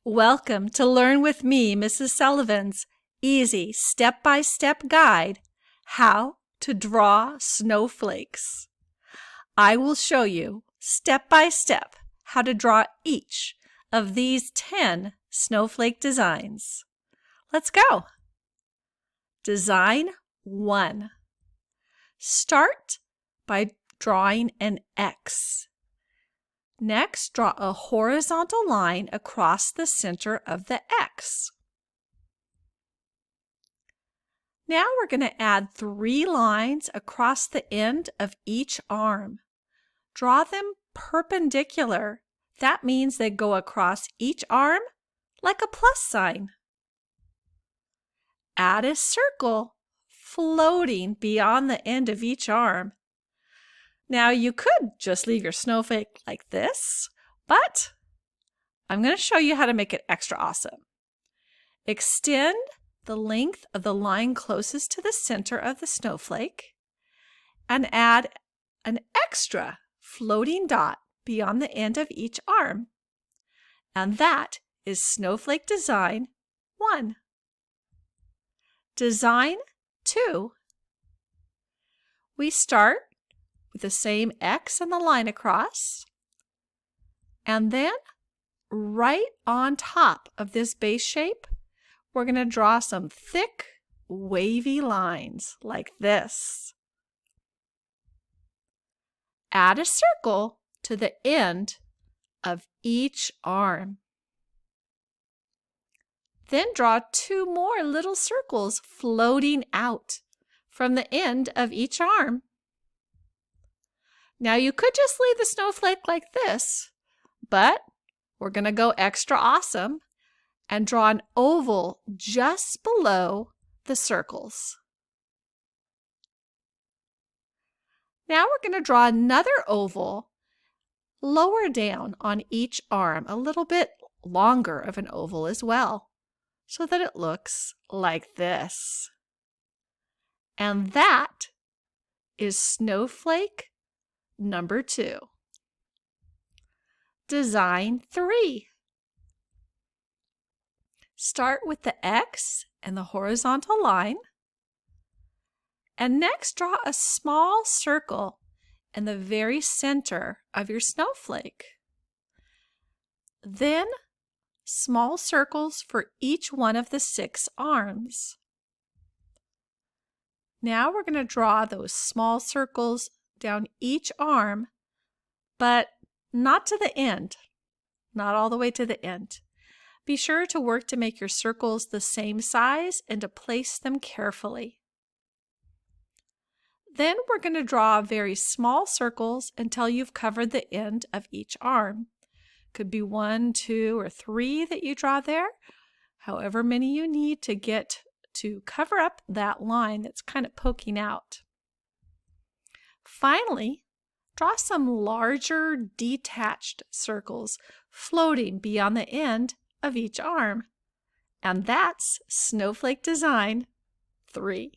Welcome to Learn with me, Mrs. Sullivan's easy step-by-step guide, How to Draw Snowflakes. I will show you step by step how to draw each of these 10 snowflake designs. Let's go. Design 1. Start by drawing an X. Next, draw a horizontal line across the center of the X. Now we're going to add 3 lines across the end of each arm. Draw them perpendicular. That means they go across each arm like a plus sign. Add a circle floating beyond the end of each arm. Now you could just leave your snowflake like this, but I'm going to show you how to make it extra awesome. Extend the length of the line closest to the center of the snowflake and add an extra floating dot beyond the end of each arm. And that is snowflake design 1. Design 2. We start with the same X and the line across, and then right on top of this base shape, we're going to draw some thick, wavy lines like this. Add a circle to the end of each arm. Then draw 2 more little circles floating out from the end of each arm. Now you could just leave the snowflake like this, but we're going to go extra awesome and draw an oval just below the circles. Now we're going to draw another oval lower down on each arm, a little bit longer of an oval as well, so that it looks like this. And that is snowflake number 2. Design 3. Start with the X and the horizontal line, and next draw a small circle in the very center of your snowflake. Then small circles for each one of the 6 arms. Now we're going to draw those small circles down each arm, but not to the end, not all the way to the end. Be sure to work to make your circles the same size and to place them carefully. Then we're going to draw very small circles until you've covered the end of each arm. Could be 1, 2, or 3 that you draw there, however many you need to get to cover up that line that's kind of poking out. Finally, draw some larger detached circles floating beyond the end of each arm. And that's snowflake design 3.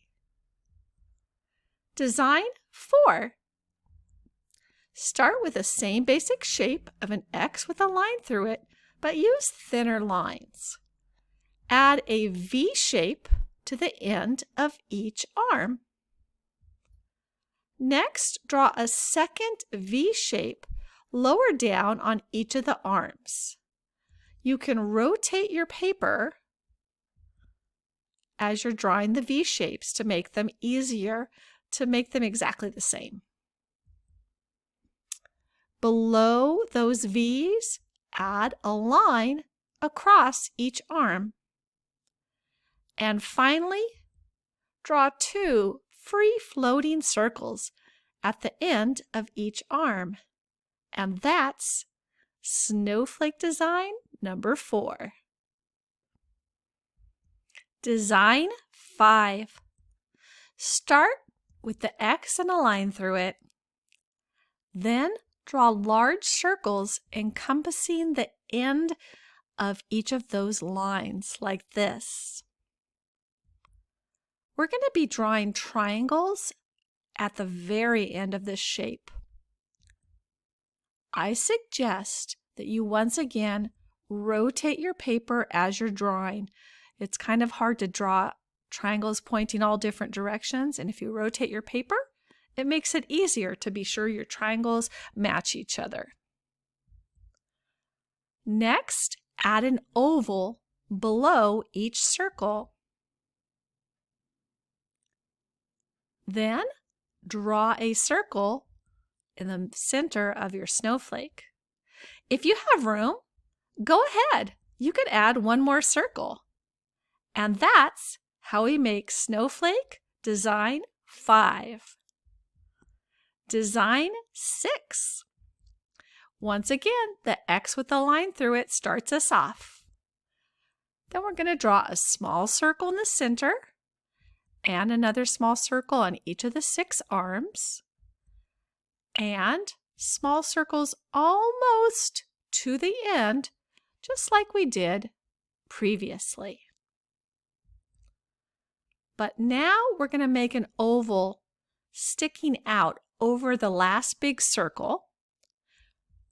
Design 4. Start with the same basic shape of an X with a line through it, but use thinner lines. Add a V shape to the end of each arm. Next, draw a second V shape lower down on each of the arms. You can rotate your paper as you're drawing the V shapes to make them easier to make them exactly the same. Below those V's, add a line across each arm. And finally, draw 2 free floating circles at the end of each arm. And that's snowflake design number 4. Design 5. Start with the X and a line through it. Then draw large circles encompassing the end of each of those lines like this. We're going to be drawing triangles at the very end of this shape. I suggest that you once again rotate your paper as you're drawing. It's kind of hard to draw triangles pointing all different directions, and if you rotate your paper, it makes it easier to be sure your triangles match each other. Next, add an oval below each circle. Then, draw a circle in the center of your snowflake. If you have room, go ahead. You could add one more circle. And that's how we make Snowflake Design 5. Design 6. Once again, the X with the line through it starts us off. Then we're going to draw a small circle in the center and another small circle on each of the 6 arms, and small circles almost to the end, just like we did previously. But now we're going to make an oval sticking out over the last big circle.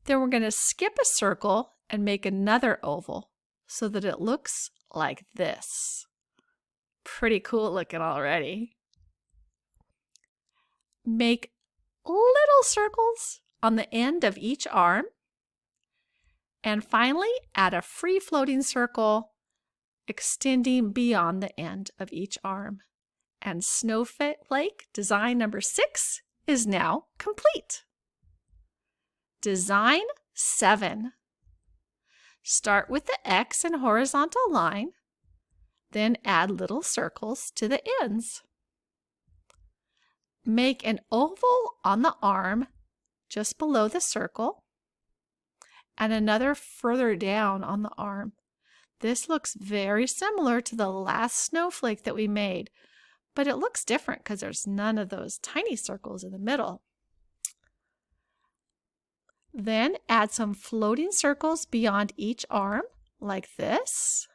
Then we're going to skip a circle and make another oval so that it looks like this. Pretty cool looking already. Make little circles on the end of each arm. And finally, add a free-floating circle extending beyond the end of each arm. And Snowflake Design number 6 is now complete. Design 7. Start with the X and horizontal line, then add little circles to the ends. Make an oval on the arm just below the circle, and another further down on the arm. This looks very similar to the last snowflake that we made, but it looks different because there's none of those tiny circles in the middle. Then add some floating circles beyond each arm, like this.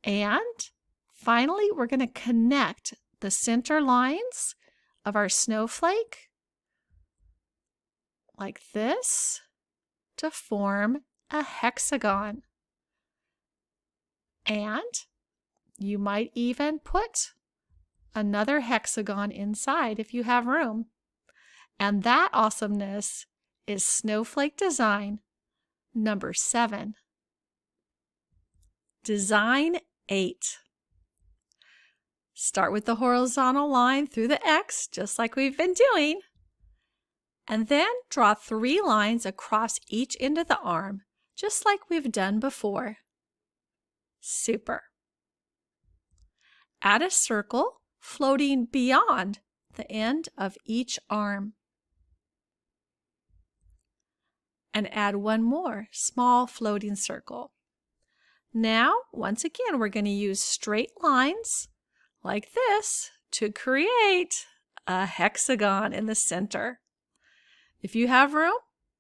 And finally, we're going to connect the center lines of our snowflake, like this, to form a hexagon. And you might even put another hexagon inside if you have room. And that awesomeness is Snowflake Design number 7. Design 8. Start with the horizontal line through the X, just like we've been doing. And then draw 3 lines across each end of the arm, just like we've done before. Super. Add a circle floating beyond the end of each arm. And add one more small floating circle. Now, once again, we're going to use straight lines like this to create a hexagon in the center. If you have room,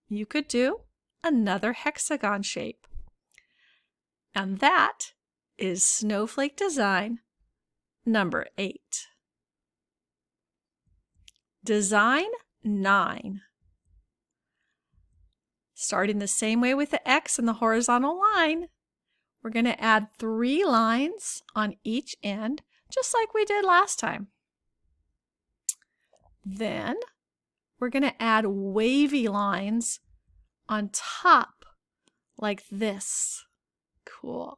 you could do another hexagon shape. And that is Snowflake Design number 8. Design 9. Starting the same way with the X and the horizontal line, we're going to add 3 lines on each end, just like we did last time. Then we're going to add wavy lines on top, like this. Cool.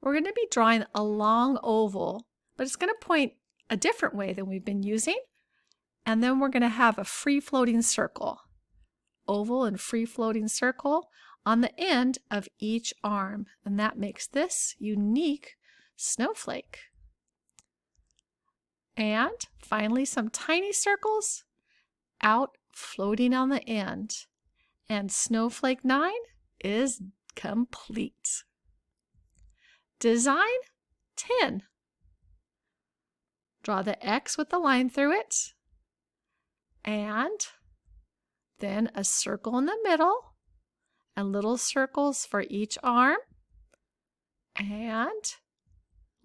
We're going to be drawing a long oval, but it's going to point a different way than we've been using. And then we're going to have a free-floating circle. Oval and free-floating circle on the end of each arm, and that makes this unique snowflake. And finally, some tiny circles out floating on the end, and Snowflake 9 is complete. Design 10. Draw the X with the line through it, and then a circle in the middle, and little circles for each arm, and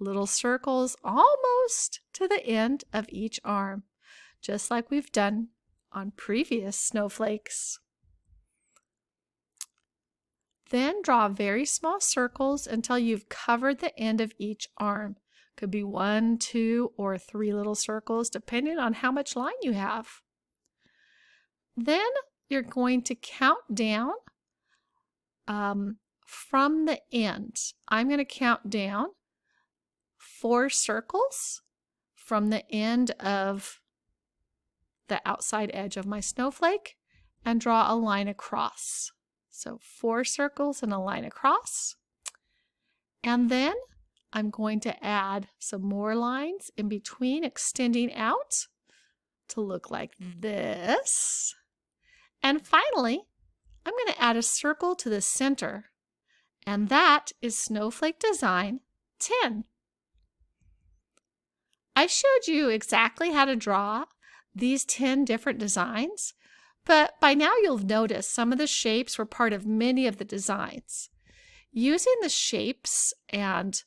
little circles almost to the end of each arm, just like we've done on previous snowflakes. Then draw very small circles until you've covered the end of each arm. Could be 1, 2, or 3 little circles, depending on how much line you have. Then you're going to count down from the end. I'm going to count down 4 circles from the end of the outside edge of my snowflake and draw a line across. So 4 circles and a line across. And then I'm going to add some more lines in between, extending out to look like this. And finally, I'm going to add a circle to the center. And that is Snowflake Design 10. I showed you exactly how to draw these 10 different designs, but by now you'll notice some of the shapes were part of many of the designs. Using the shapes and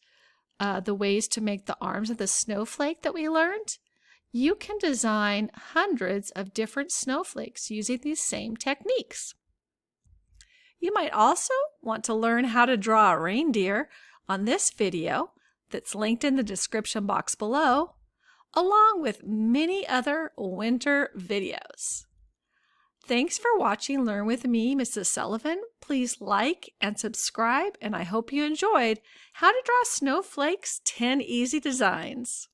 the ways to make the arms of the snowflake that we learned, you can design hundreds of different snowflakes using these same techniques. You might also want to learn how to draw a reindeer on this video that's linked in the description box below, along with many other winter videos. Thanks for watching Learn with me, Mrs. Sullivan. Please like and subscribe, and I hope you enjoyed how to draw snowflakes 10 easy designs.